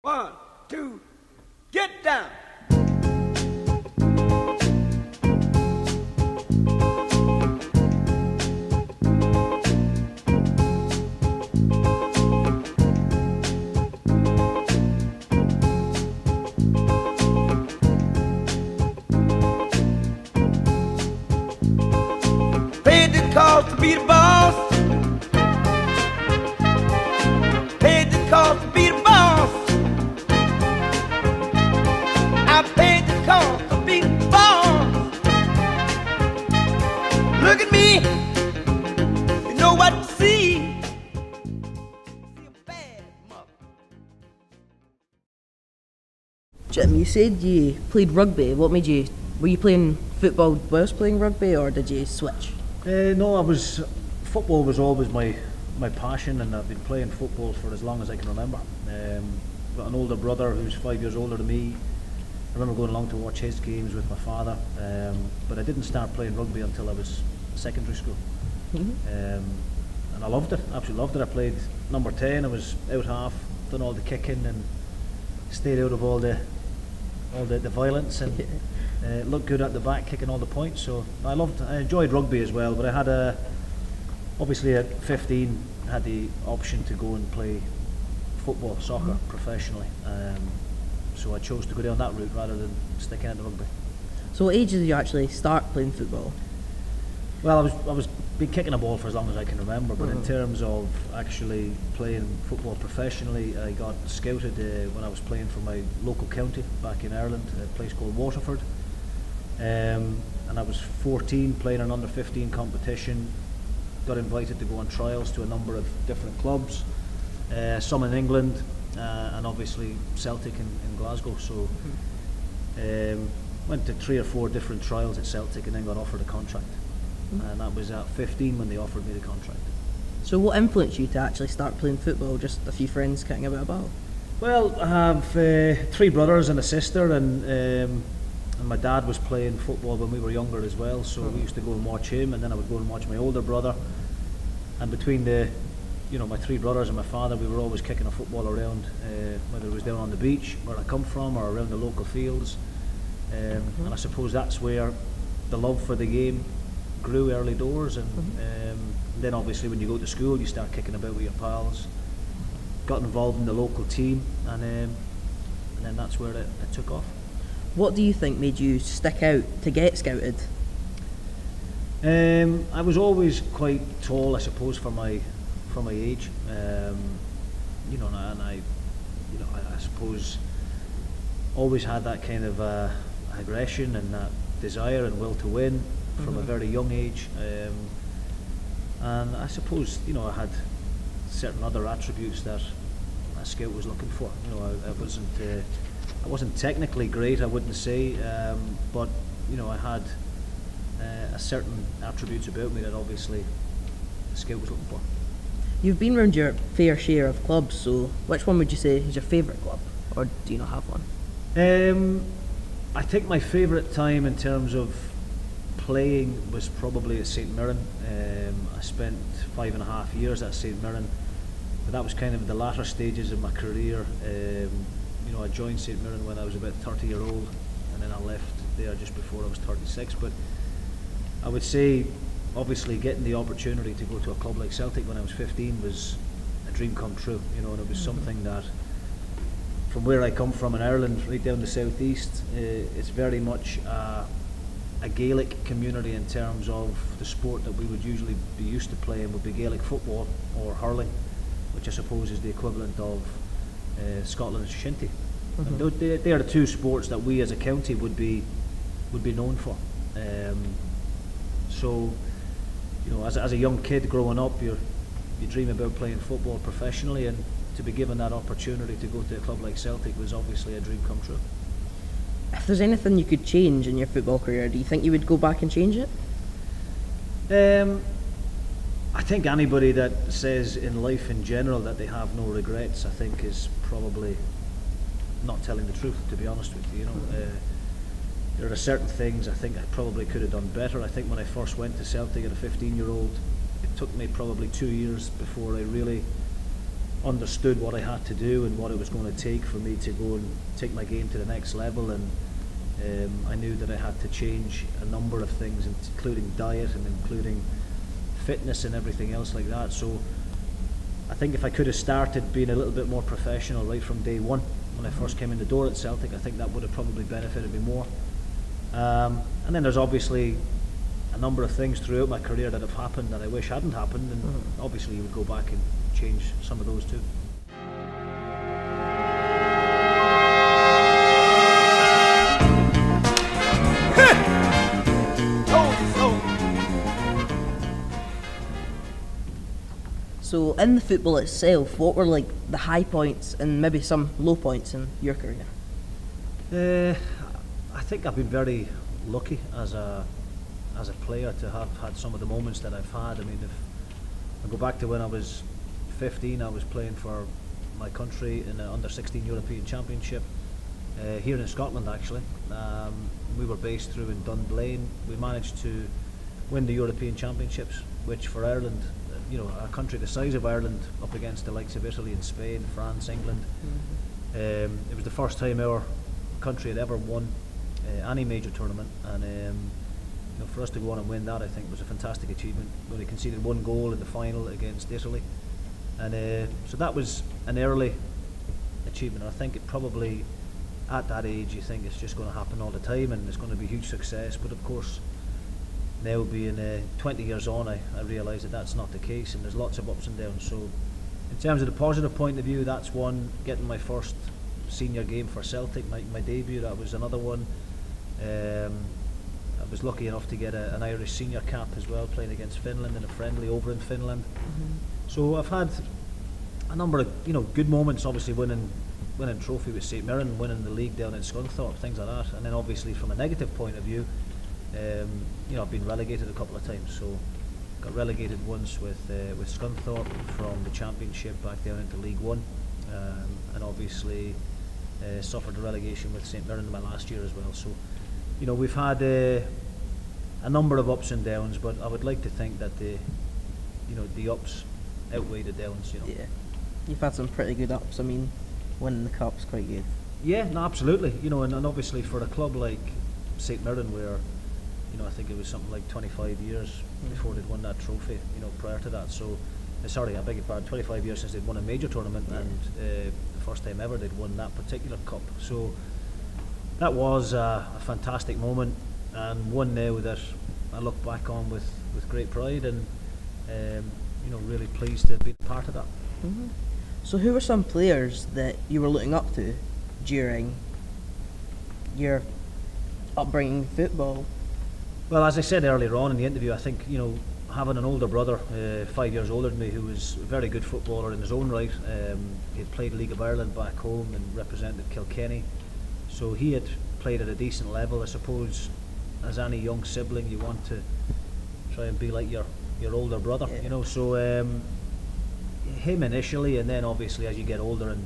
1, 2, get down. Paid the cost to be the boss. Paid the cost to be the boss. I paid the cost to be the boss. Look at me, you know what to see. See a bad mother. Jim, you said you played rugby. What made you? Were you playing football whilst playing rugby, or did you switch? No, football was always my passion, and I've been playing football for as long as I can remember. Got an older brother who's 5 years older than me. I remember going along to watch his games with my father, but I didn't start playing rugby until I was secondary school. And I loved it, absolutely loved it. I played number 10, I was out half, done all the kicking and stayed out of all the violence, and looked good at the back, kicking all the points. So I enjoyed rugby as well, but I had obviously at 15 had the option to go and play football, soccer professionally. So I chose to go down that route rather than sticking at the rugby. So what age did you actually start playing football? Well, I was been kicking a ball for as long as I can remember, but in terms of actually playing football professionally, I got scouted when I was playing for my local county back in Ireland, a place called Waterford. And I was 14, playing an under-15 competition, got invited to go on trials to a number of different clubs, some in England, and obviously Celtic in Glasgow. So went to 3 or 4 different trials at Celtic and then got offered a contract. And that was at 15 when they offered me the contract. So what influenced you to actually start playing football? Just a few friends kicking a bit about? Well, I have 3 brothers and a sister, and my dad was playing football when we were younger as well, so we used to go and watch him, and then I would go and watch my older brother. And between my 3 brothers and my father, we were always kicking a football around, whether it was down on the beach where I come from or around the local fields. And I suppose that's where the love for the game grew early doors, and then obviously when you go to school you start kicking about with your pals. Got involved in the local team, and then that's where it took off. What do you think made you stick out to get scouted? I was always quite tall, I suppose, for my age. And I suppose always had that kind of aggression and that desire and will to win from a very young age. And I suppose I had certain other attributes that a scout was looking for. I wasn't technically great, I wouldn't say, but I had a certain attributes about me that obviously a scout was looking for. You've been around your fair share of clubs, so which one would you say is your favourite club, or do you not have one? I think my favourite time in terms of playing was probably at St Mirren. I spent 5.5 years at St Mirren, but that was kind of the latter stages of my career. I joined St Mirren when I was about 30-year-old, and then I left there just before I was 36. But I would say, obviously, getting the opportunity to go to a club like Celtic when I was 15 was a dream come true. And it was something that, from where I come from in Ireland, right down the southeast, it's very much a Gaelic community in terms of the sport that we would usually be used to playing would be Gaelic football or hurling, which I suppose is the equivalent of Scotland's shinty. And they are the 2 sports that we as a county would be known for. So, as a young kid growing up, you dream about playing football professionally, and to be given that opportunity to go to a club like Celtic was obviously a dream come true. If there's anything you could change in your football career, do you think you would go back and change it? I think anybody that says in life in general that they have no regrets, I think is probably not telling the truth, to be honest with you. There are certain things I think I probably could have done better. I think when I first went to Celtic at a 15-year-old, it took me probably 2 years before I really understood what I had to do and what it was going to take for me to go and take my game to the next level, and I knew that I had to change a number of things, including diet and including fitness and everything else like that. So I think if I could have started being a little bit more professional right from day one when I first came in the door at Celtic, I think that would have probably benefited me more. And then there's obviously a number of things throughout my career that have happened that I wish hadn't happened, and obviously you would go back and change some of those too. So in the football itself, what were like the high points and maybe some low points in your career? I think I've been very lucky as a player to have had some of the moments that I've had. I mean, if I go back to when I was 15, I was playing for my country in the under-16 European Championship here in Scotland actually. We were based through in Dunblane. We managed to win the European Championships, which for Ireland, you know, a country the size of Ireland up against the likes of Italy and Spain, France, England. It was the first time our country had ever won any major tournament, and you know, for us to go on and win that, I think was a fantastic achievement. We only conceded one goal in the final against Italy, and so that was an early achievement. I think it probably, at that age, you think it's just going to happen all the time and it's going to be huge success, but of course now being 20 years on, I realise that that's not the case, and there's lots of ups and downs. So in terms of the positive point of view, that's one. Getting my first senior game for Celtic, my debut, that was another one. I was lucky enough to get an Irish senior cap as well, playing against Finland in a friendly over in Finland. So I've had a number of, you know, good moments, obviously winning trophy with St Mirren, winning the league down in Scunthorpe, things like that. And then obviously from a negative point of view, you know, I've been relegated a couple of times. So got relegated once with Scunthorpe from the Championship back down into League One, and obviously suffered a relegation with St Mirren in my last year as well. So, you know, we've had a number of ups and downs, but I would like to think that the ups outweigh the downs. You know. Yeah, you've had some pretty good ups. I mean, winning the cup's quite good. Yeah, no, absolutely. You know, and obviously for a club like St Mirren, where, you know, I think it was something like 25 years before they'd won that trophy, you know, prior to that. So, sorry, I beg your pardon, 25 years since they'd won a major tournament, and the first time ever they'd won that particular cup. So that was a fantastic moment, and one now that I look back on with great pride, and you know, really pleased to be part of that. So who were some players that you were looking up to during your upbringing in football? Well, as I said earlier on in the interview, I think, you know, having an older brother, 5 years older than me, who was a very good footballer in his own right. He had played League of Ireland back home and represented Kilkenny, so he had played at a decent level. I suppose as any young sibling, you want to try and be like your older brother, you know. So him initially, and then obviously as you get older and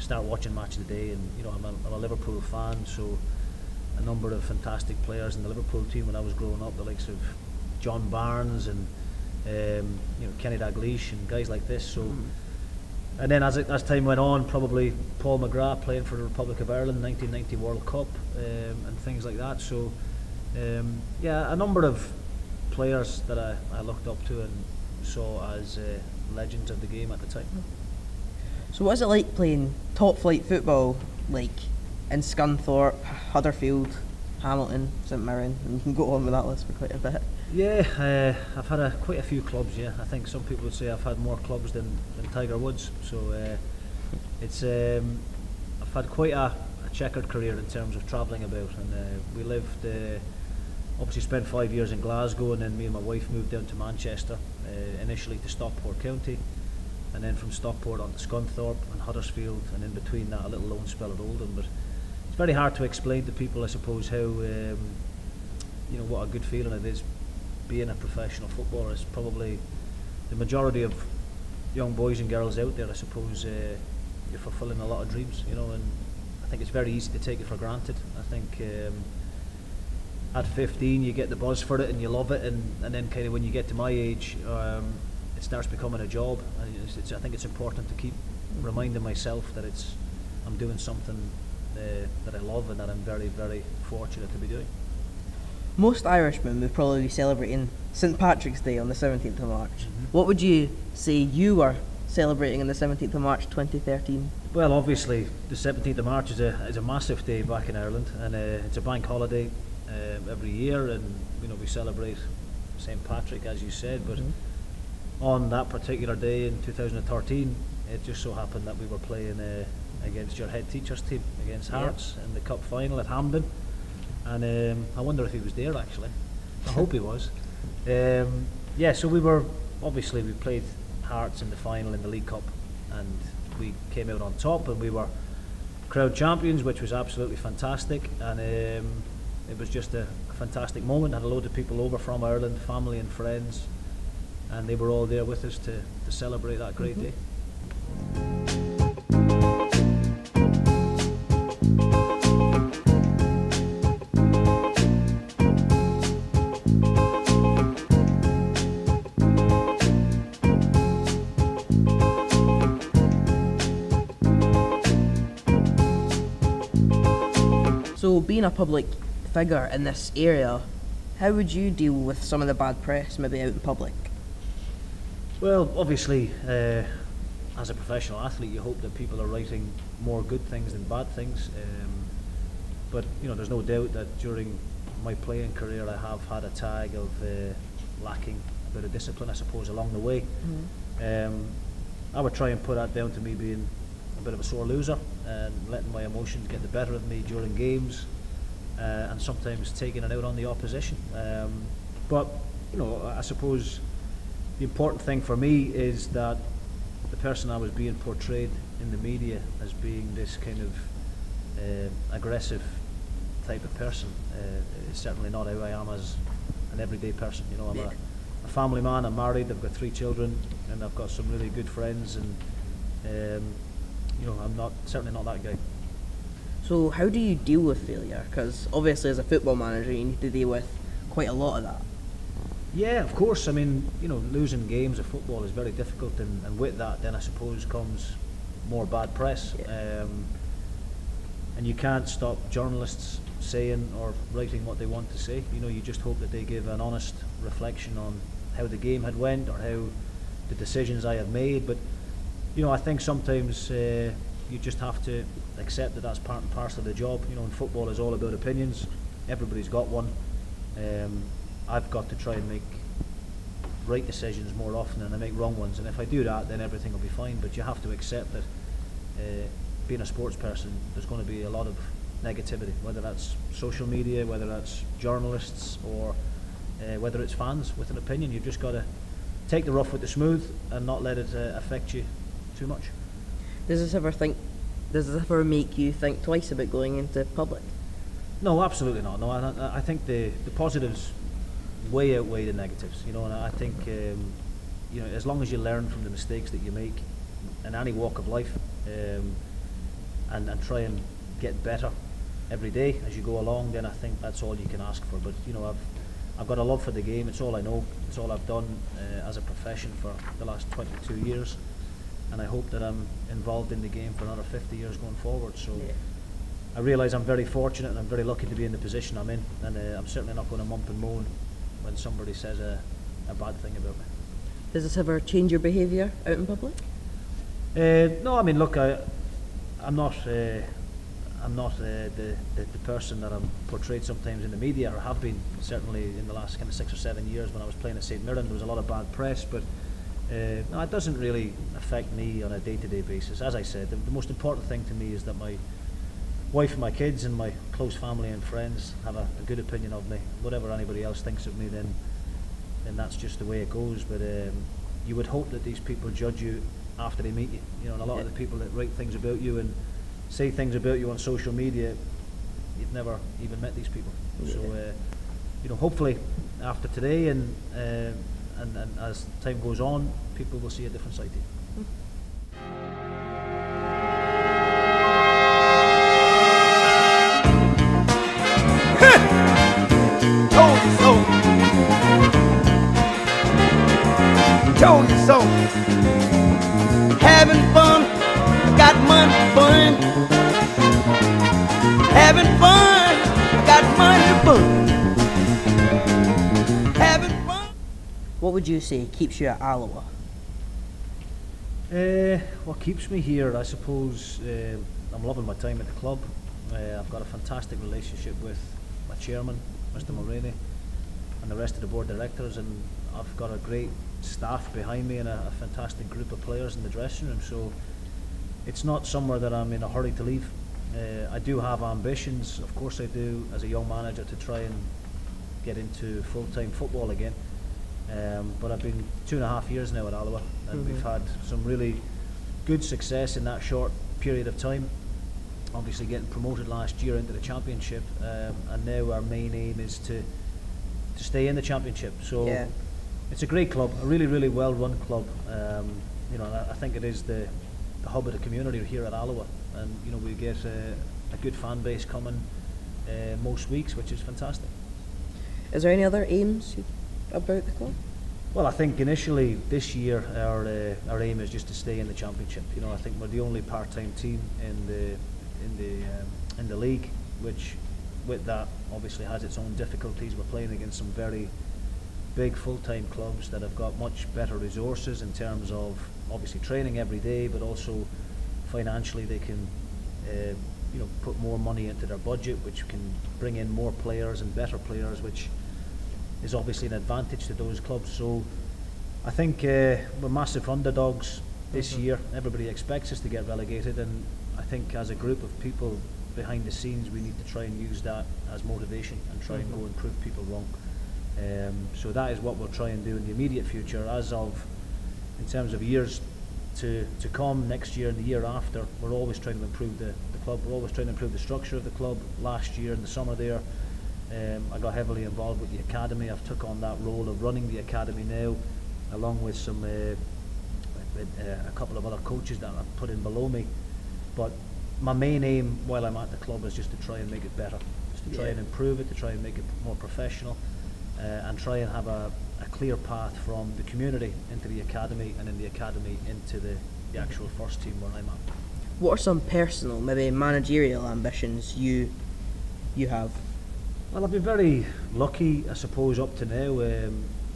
start watching Match of the Day, and you know, I'm a Liverpool fan, so a number of fantastic players in the Liverpool team when I was growing up, the likes of John Barnes and you know, Kenny Dalglish and guys like this. So, and then as time went on, probably Paul McGrath playing for the Republic of Ireland, 1990 World Cup, and things like that. So, yeah, a number of players that I looked up to and saw as legends of the game at the time. So what is it like playing top flight football, like in Scunthorpe, Huddersfield, Hamilton, St Mirren, and you can go on with that list for quite a bit? Yeah, I've had quite a few clubs. Yeah, I think some people would say I've had more clubs than Tiger Woods. So it's I've had quite a checkered career in terms of travelling about, and we lived obviously spent 5 years in Glasgow, and then me and my wife moved down to Manchester, initially to Stockport County, and then from Stockport on to Scunthorpe and Huddersfield, and in between that a little loan spell at Oldham. But it's very hard to explain to people, I suppose, how you know, what a good feeling it is being a professional footballer. It's probably the majority of young boys and girls out there, I suppose. You're fulfilling a lot of dreams, you know, and I think it's very easy to take it for granted. I think at 15 you get the buzz for it and you love it, and then kind of when you get to my age, it starts becoming a job. And I think it's important to keep reminding myself that I'm doing something that I love and that I'm very, very fortunate to be doing. Most Irishmen would probably be celebrating St Patrick's Day on the 17th of March. What would you say you were celebrating on the 17th of March 2013? Well, obviously the 17th of March is a massive day back in Ireland, and it's a bank holiday every year, and we celebrate St Patrick, as you said, but on that particular day in 2013, it just so happened that we were playing against your head teacher's team, against Hearts, in the cup final at Hampden. And I wonder if he was there, actually. I hope he was. So we played Hearts in the final in the League Cup, and we came out on top, and we were crowd champions, which was absolutely fantastic. And it was just a fantastic moment. Had a load of people over from Ireland, family and friends, and they were all there with us to celebrate that great day. So, being a public figure in this area, how would you deal with some of the bad press, maybe out in public? Well, obviously, as a professional athlete, you hope that people are writing more good things than bad things. But there's no doubt that during my playing career, I have had a tag of lacking a bit of discipline, I suppose, along the way. I would try and put that down to me being a bit of a sore loser and letting my emotions get the better of me during games, and sometimes taking it out on the opposition. But I suppose the important thing for me is that the person I was being portrayed in the media as being this kind of aggressive type of person is certainly not who I am as an everyday person. I'm a family man. I'm married. I've got 3 children, and I've got some really good friends. And I'm certainly not that guy. So, how do you deal with failure? Because obviously, as a football manager, you need to deal with quite a lot of that. Yeah, of course. I mean, losing games of football is very difficult, and with that, then I suppose comes more bad press. And you can't stop journalists saying or writing what they want to say. You just hope that they give an honest reflection on how the game had went or how the decisions I have made. But I think sometimes you just have to accept that that's part and parcel of the job. And football is all about opinions. Everybody's got one. I've got to try and make right decisions more often than I make wrong ones, and if I do that, then everything will be fine. But you have to accept that being a sports person, there's going to be a lot of negativity, whether that's social media, whether that's journalists, or whether it's fans with an opinion. You've just got to take the rough with the smooth and not let it affect you too much. Does this ever make you think twice about going into public? No, absolutely not. No, I think the positives way outweigh the negatives. And I think as long as you learn from the mistakes that you make in any walk of life, and try and get better every day as you go along, then I think that's all you can ask for. But I've got a love for the game. It's all I know. It's all I've done as a profession for the last 22 years, and I hope that I'm involved in the game for another 50 years going forward. So I realise I'm very fortunate and I'm very lucky to be in the position I'm in, and I'm certainly not going to mump and moan when somebody says a bad thing about me. Does this ever change your behaviour out in public? No, I mean, look, I'm not the person that I'm portrayed sometimes in the media, or have been certainly in the last kind of 6 or 7 years. When I was playing at St Mirren, there was a lot of bad press, but no, it doesn't really affect me on a day-to-day basis. As I said, the most important thing to me is that my wife and my kids and my close family and friends have a good opinion of me. Whatever anybody else thinks of me, then that's just the way it goes. But you would hope that these people judge you after they meet you. And a lot of the people that write things about you and say things about you on social media, you've never even met these people. So hopefully after today and as time goes on, people will see a different side to you. Told you so. having fun, got money to burn. Having fun. What would you say keeps you at Alloa? What keeps me here, I suppose, I'm loving my time at the club. I've got a fantastic relationship with my chairman, Mr. Mulroney, and the rest of the board directors, and I've got a great staff behind me and a fantastic group of players in the dressing room. So it's not somewhere that I'm in a hurry to leave. I do have ambitions, of course I do, as a young manager, to try and get into full-time football again. But I've been 2.5 years now at Alloa, and we've had some really good success in that short period of time. Obviously getting promoted last year into the championship, and now our main aim is to stay in the championship. So Yeah. it's a great club, a really, really well-run club. You know, I think it is the hub of the community here at Alloa, and you know, we get a good fan base coming most weeks, which is fantastic. Is there any other aims about the club? Well, I think initially this year our aim is just to stay in the championship. You know, I think we're the only part-time team in the league, which with that obviously has its own difficulties. We're playing against some very big full-time clubs that have got much better resources in terms of obviously training every day, but also financially they can you know, put more money into their budget, which can bring in more players and better players, which is obviously an advantage to those clubs. So I think we're massive underdogs this year. Everybody expects us to get relegated, and I think as a group of people behind the scenes we need to try and use that as motivation and try and go and prove people wrong. So that is what we'll try and do in the immediate future. As of, in terms of years to come, next year and the year after, we're always trying to improve the club. We're always trying to improve the structure of the club. Last year in the summer there, I got heavily involved with the academy. I've took on that role of running the academy now, along with some a couple of other coaches that I've put in below me. But my main aim while I'm at the club is just to try and make it better, just to try and improve it, to try and make it more professional, and try and have a clear path from the community into the academy, and in the academy into the actual first team where I'm at. What are some personal, maybe managerial ambitions you have? Well, I've been very lucky, I suppose, up to now.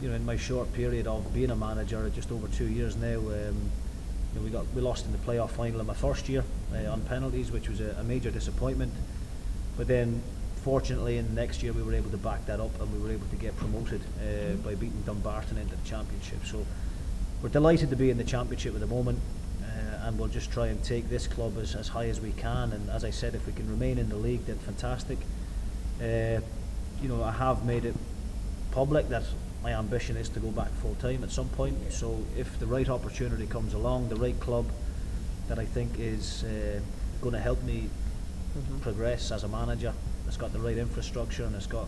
You know, in my short period of being a manager, just over 2 years now, you know, we lost in the playoff final in my first year on penalties, which was a major disappointment. But then, fortunately, in the next year we were able to back that up, and we were able to get promoted by beating Dumbarton into the championship. So we're delighted to be in the championship at the moment, and we'll just try and take this club as high as we can. And as I said, if we can remain in the league, then fantastic. You know, I have made it public that my ambition is to go back full time at some point. So if the right opportunity comes along, the right club that I think is going to help me progress as a manager, it's got the right infrastructure and it's got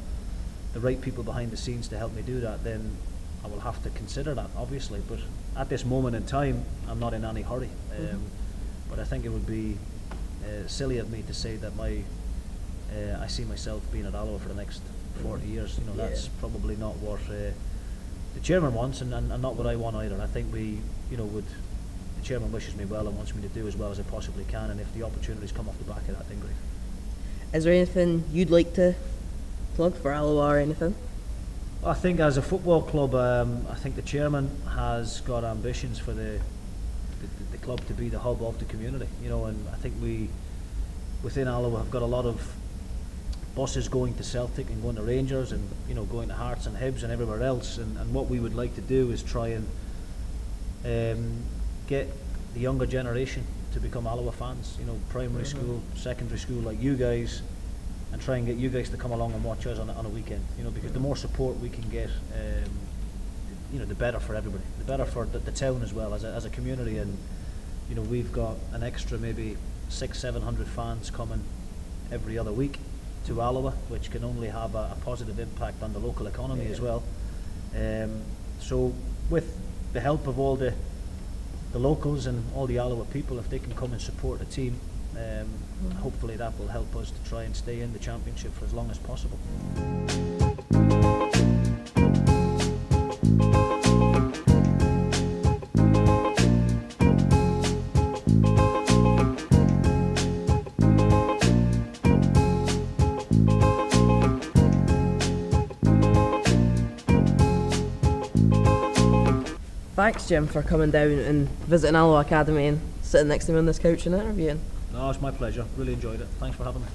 the right people behind the scenes to help me do that, then I will have to consider that, obviously. But at this moment in time, I'm not in any hurry. But I think it would be silly of me to say that I see myself being at Alloa for the next 40 years. You know, that's probably not what the chairman wants, and not what I want either. I think we, you know, the chairman wishes me well and wants me to do as well as I possibly can, and if the opportunities come off the back of that, then great. Is there anything you'd like to plug for Alloa or anything? Well, I think as a football club, I think the chairman has got ambitions for the club to be the hub of the community. You know, and I think we within Alloa have got a lot of buses going to Celtic and going to Rangers, and you know, going to Hearts and Hibs and everywhere else. And what we would like to do is try and get the younger generation to become Alloa fans. You know, primary school, secondary school, like you guys, and try and get you guys to come along and watch us on a weekend. You know, because the more support we can get, you know, the better for everybody, the better for the town as well as a community. And you know, we've got an extra maybe 600-700 fans coming every other week to Alloa, which can only have a positive impact on the local economy as well. So with the help of all the locals and all the Alloa people, if they can come and support the team, hopefully that will help us to try and stay in the championship for as long as possible. thanks, Jim, for coming down and visiting Alloa Academy and sitting next to me on this couch and interviewing. No, it's my pleasure. Really enjoyed it. Thanks for having me.